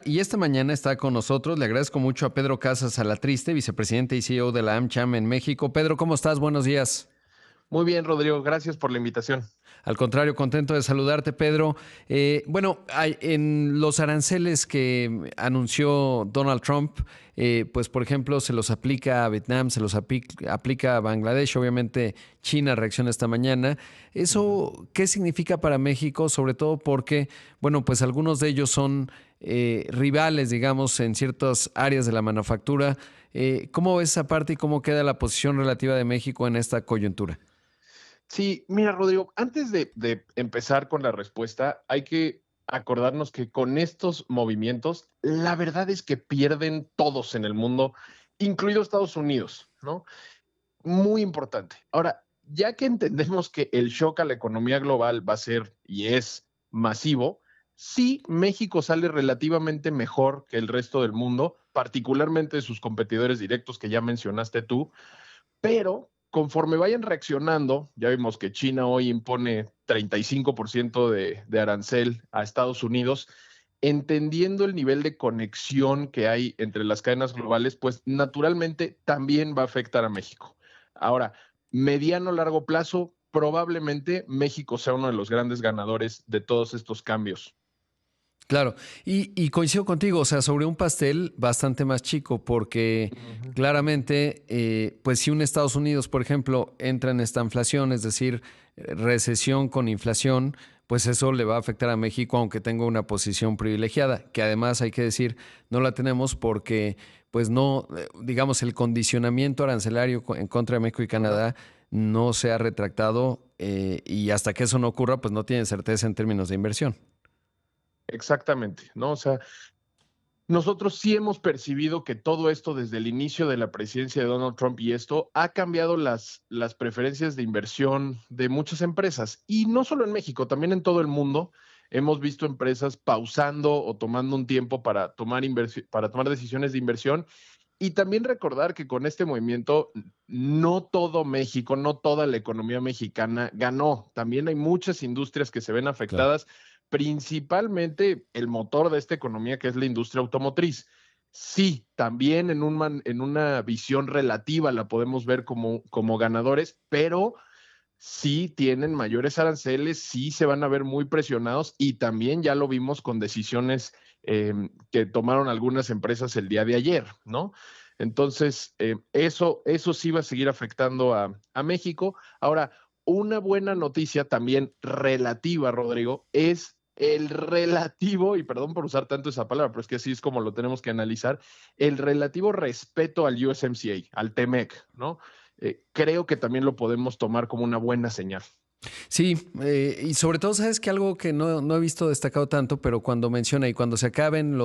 Y esta mañana está con nosotros. Le agradezco mucho a Pedro Casas Alatriste, vicepresidente y CEO de la AmCham en México. Pedro, ¿cómo estás? Buenos días. Muy bien, Rodrigo, gracias por la invitación. Al contrario, contento de saludarte, Pedro. En los aranceles que anunció Donald Trump, pues por ejemplo, se los aplica a Vietnam, se los aplica a Bangladesh, obviamente China reacciona esta mañana. Ujú. ¿Eso qué significa para México? Sobre todo porque, bueno, pues algunos de ellos son rivales, digamos, en ciertas áreas de la manufactura. ¿Cómo ves esa parte y cómo queda la posición relativa de México en esta coyuntura? Sí, mira, Rodrigo, antes de empezar con la respuesta, hay que acordarnos que con estos movimientos, la verdad es que pierden todos en el mundo, incluido Estados Unidos, ¿no? Muy importante. Ahora, ya que entendemos que el shock a la economía global va a ser y es masivo, sí, México sale relativamente mejor que el resto del mundo, particularmente sus competidores directos que ya mencionaste tú, pero conforme vayan reaccionando, ya vimos que China hoy impone 35% de arancel a Estados Unidos, entendiendo el nivel de conexión que hay entre las cadenas globales, pues naturalmente también va a afectar a México. Ahora, mediano largo plazo, probablemente México sea uno de los grandes ganadores de todos estos cambios. Claro, y coincido contigo, o sea, sobre un pastel bastante más chico, porque Ujú. claramente, pues si un Estados Unidos, por ejemplo, entra en esta inflación, es decir, recesión con inflación, pues eso le va a afectar a México, aunque tenga una posición privilegiada, que además hay que decir, no la tenemos porque, pues no, digamos, el condicionamiento arancelario en contra de México y Ajá. Canadá no se ha retractado y hasta que eso no ocurra, pues no tienen certeza en términos de inversión. Exactamente, ¿no? O sea, nosotros sí hemos percibido que todo esto desde el inicio de la presidencia de Donald Trump y esto ha cambiado las preferencias de inversión de muchas empresas. Y no solo en México, también en todo el mundo hemos visto empresas pausando o tomando un tiempo para para tomar decisiones de inversión. Y también recordar que con este movimiento no todo México, no toda la economía mexicana ganó. También hay muchas industrias que se ven Claro. afectadas, principalmente el motor de esta economía, que es la industria automotriz. Sí, también en una visión relativa la podemos ver como ganadores, pero sí tienen mayores aranceles, sí se van a ver muy presionados y también ya lo vimos con decisiones que tomaron algunas empresas el día de ayer, ¿no? Entonces, eso sí va a seguir afectando a México. Ahora, una buena noticia también relativa, Rodrigo, es el relativo, y perdón por usar tanto esa palabra, pero es que así es como lo tenemos que analizar, el relativo respeto al USMCA, al TEMEC, ¿no? Creo que también lo podemos tomar como una buena señal. Sí, y sobre todo, sabes que algo que no he visto destacado tanto, pero cuando menciona y cuando se acaben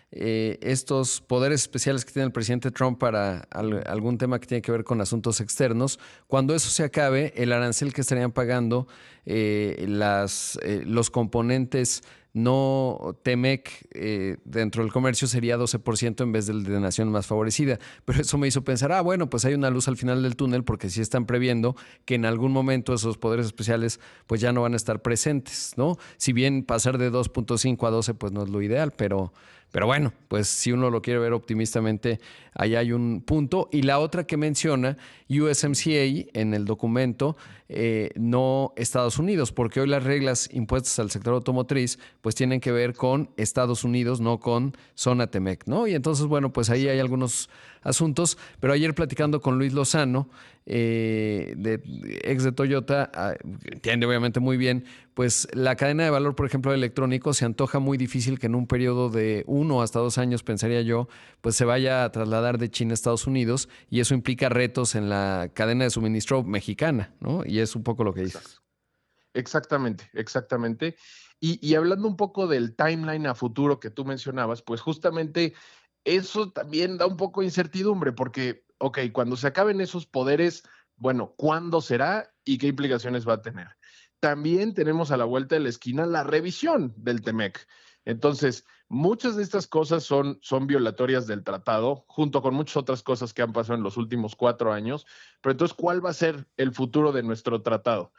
estos poderes especiales que tiene el presidente Trump para algún tema que tiene que ver con asuntos externos, cuando eso se acabe, el arancel que estarían pagando los componentes no TEMEC dentro del comercio sería 12% en vez del de nación más favorecida. Pero eso me hizo pensar, bueno, pues hay una luz al final del túnel porque sí están previendo que en algún momento esos poderes especiales pues ya no van a estar presentes, ¿no? Si bien pasar de 2.5 a 12 pues no es lo ideal, pero bueno, pues si uno lo quiere ver optimistamente, ahí hay un punto. Y la otra que menciona USMCA en el documento, no Estados Unidos, porque hoy las reglas impuestas al sector automotriz pues tienen que ver con Estados Unidos, no con zona Temec, ¿no? Y entonces, bueno, pues ahí hay Exacto. algunos asuntos, pero ayer platicando con Luis Lozano, ex de Toyota, entiende obviamente muy bien, pues la cadena de valor, por ejemplo, de electrónicos, se antoja muy difícil que en un periodo de 1 hasta 2 años, pensaría yo, pues se vaya a trasladar de China a Estados Unidos y eso implica retos en la cadena de suministro mexicana, ¿no? Y es un poco lo que Exacto. dices. Exactamente, exactamente. Y hablando un poco del timeline a futuro que tú mencionabas, pues justamente eso también da un poco de incertidumbre, porque, ok, cuando se acaben esos poderes, bueno, ¿cuándo será y qué implicaciones va a tener? También tenemos a la vuelta de la esquina la revisión del TEMEC. Entonces, muchas de estas cosas son violatorias del tratado, junto con muchas otras cosas que han pasado en los últimos 4 años. Pero entonces, ¿cuál va a ser el futuro de nuestro tratado?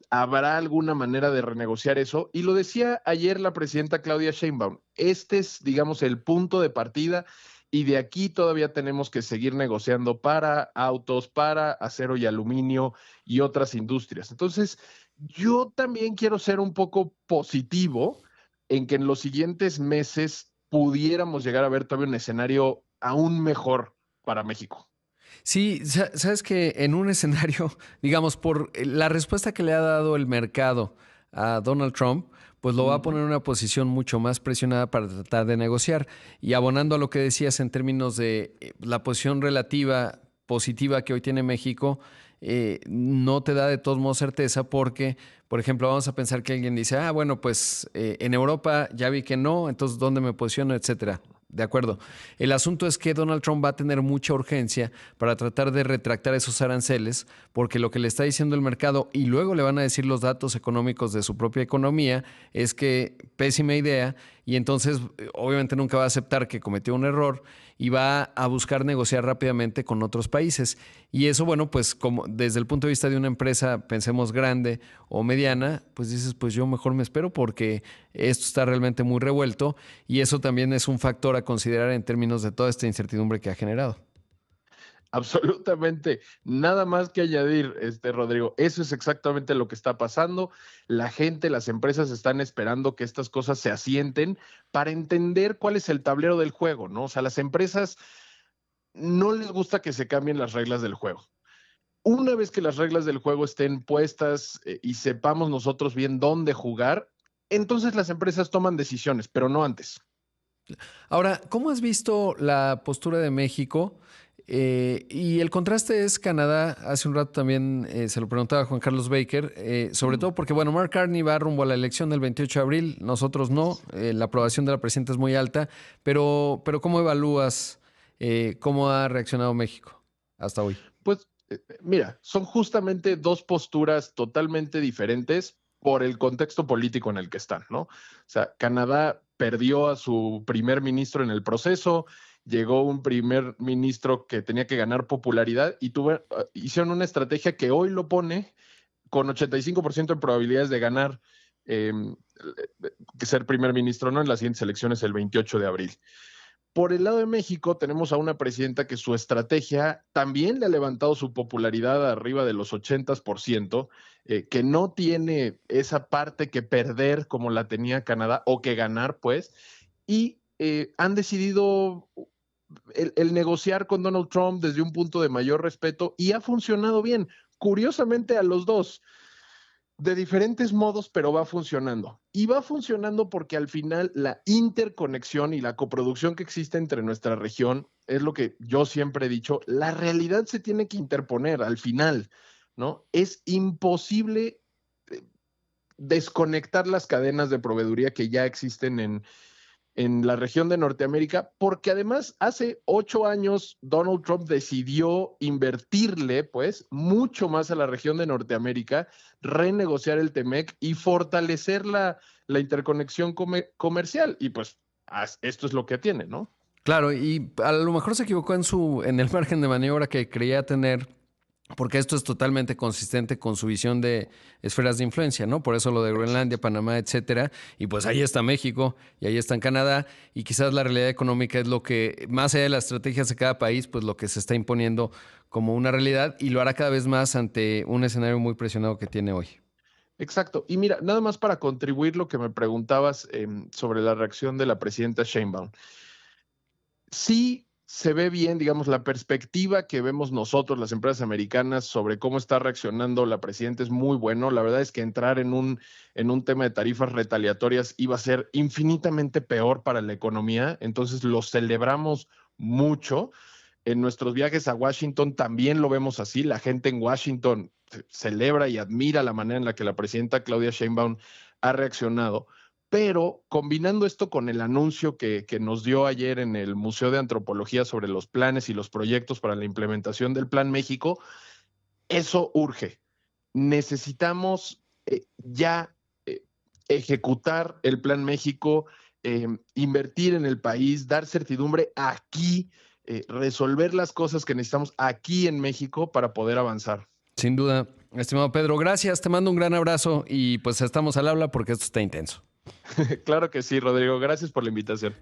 ¿Habrá alguna manera de renegociar eso? Y lo decía ayer la presidenta Claudia Sheinbaum, este es, digamos, el punto de partida y de aquí todavía tenemos que seguir negociando para autos, para acero y aluminio y otras industrias. Entonces, yo también quiero ser un poco positivo en que en los siguientes meses pudiéramos llegar a ver todavía un escenario aún mejor para México. Sí, sabes que en un escenario, digamos, por la respuesta que le ha dado el mercado a Donald Trump, pues lo va a Ujú. poner en una posición mucho más presionada para tratar de negociar. Y abonando a lo que decías en términos de la posición relativa positiva que hoy tiene México, no te da de todos modos certeza porque, por ejemplo, vamos a pensar que alguien dice, ah, bueno, pues en Europa ya vi que no, entonces ¿dónde me posiciono, etcétera? De acuerdo. El asunto es que Donald Trump va a tener mucha urgencia para tratar de retractar esos aranceles, porque lo que le está diciendo el mercado y luego le van a decir los datos económicos de su propia economía es que pésima idea y entonces obviamente nunca va a aceptar que cometió un error y va a buscar negociar rápidamente con otros países. Y eso, bueno, pues como desde el punto de vista de una empresa, pensemos grande o mediana, pues dices, pues yo mejor me espero porque esto está realmente muy revuelto y eso también es un factor a considerar en términos de toda esta incertidumbre que ha generado. Absolutamente, nada más que añadir, Rodrigo. Eso es exactamente lo que está pasando. La gente, las empresas están esperando que estas cosas se asienten para entender cuál es el tablero del juego, ¿no? O sea, las empresas no les gusta que se cambien las reglas del juego. Una vez que las reglas del juego estén puestas y sepamos nosotros bien dónde jugar, entonces las empresas toman decisiones, pero no antes. Ahora, ¿cómo has visto la postura de México? Y el contraste es Canadá. Hace un rato también se lo preguntaba a Juan Carlos Baker, sobre todo porque, bueno, Mark Carney va rumbo a la elección del 28 de abril, nosotros no. La aprobación de la presidenta es muy alta, pero ¿cómo evalúas cómo ha reaccionado México hasta hoy? Pues mira, son justamente dos posturas totalmente diferentes por el contexto político en el que están, ¿no? O sea, Canadá perdió a su primer ministro en el proceso, llegó un primer ministro que tenía que ganar popularidad y hicieron una estrategia que hoy lo pone con 85% de probabilidades de ganar, eh, ser primer ministro, ¿no? En las siguientes elecciones el 28 de abril. Por el lado de México tenemos a una presidenta que su estrategia también le ha levantado su popularidad arriba de los 80%, que no tiene esa parte que perder como la tenía Canadá o que ganar, pues, y han decidido el negociar con Donald Trump desde un punto de mayor respeto y ha funcionado bien. Curiosamente a los dos de diferentes modos, pero va funcionando. Y va funcionando porque al final la interconexión y la coproducción que existe entre nuestra región es lo que yo siempre he dicho, la realidad se tiene que interponer al final, ¿no? Es imposible eh, desconectar las cadenas de proveeduría que ya existen en la región de Norteamérica, porque además hace 8 años Donald Trump decidió invertirle, pues, mucho más a la región de Norteamérica, renegociar el TEMEC y fortalecer la interconexión comercial. Y pues esto es lo que tiene, ¿no? Claro, y a lo mejor se equivocó en el margen de maniobra que creía tener, porque esto es totalmente consistente con su visión de esferas de influencia, ¿no? Por eso lo de Groenlandia, Exacto. Panamá, etcétera. Y pues ahí está México y ahí está en Canadá. Y quizás la realidad económica es lo que, más allá de las estrategias de cada país, pues lo que se está imponiendo como una realidad y lo hará cada vez más ante un escenario muy presionado que tiene hoy. Exacto. Y mira, nada más para contribuir lo que me preguntabas sobre la reacción de la presidenta Sheinbaum. Sí se ve bien, digamos, la perspectiva que vemos nosotros, las empresas americanas, sobre cómo está reaccionando la presidenta es muy bueno. La verdad es que entrar en un tema de tarifas retaliatorias iba a ser infinitamente peor para la economía, entonces lo celebramos mucho. En nuestros viajes a Washington también lo vemos así. La gente en Washington celebra y admira la manera en la que la presidenta Claudia Sheinbaum ha reaccionado. Pero combinando esto con el anuncio que nos dio ayer en el Museo de Antropología sobre los planes y los proyectos para la implementación del Plan México, eso urge. Necesitamos ya ejecutar el Plan México, invertir en el país, dar certidumbre aquí, resolver las cosas que necesitamos aquí en México para poder avanzar. Sin duda. Estimado Pedro, gracias, te mando un gran abrazo y pues estamos al habla porque esto está intenso. Claro que sí, Rodrigo. Gracias por la invitación.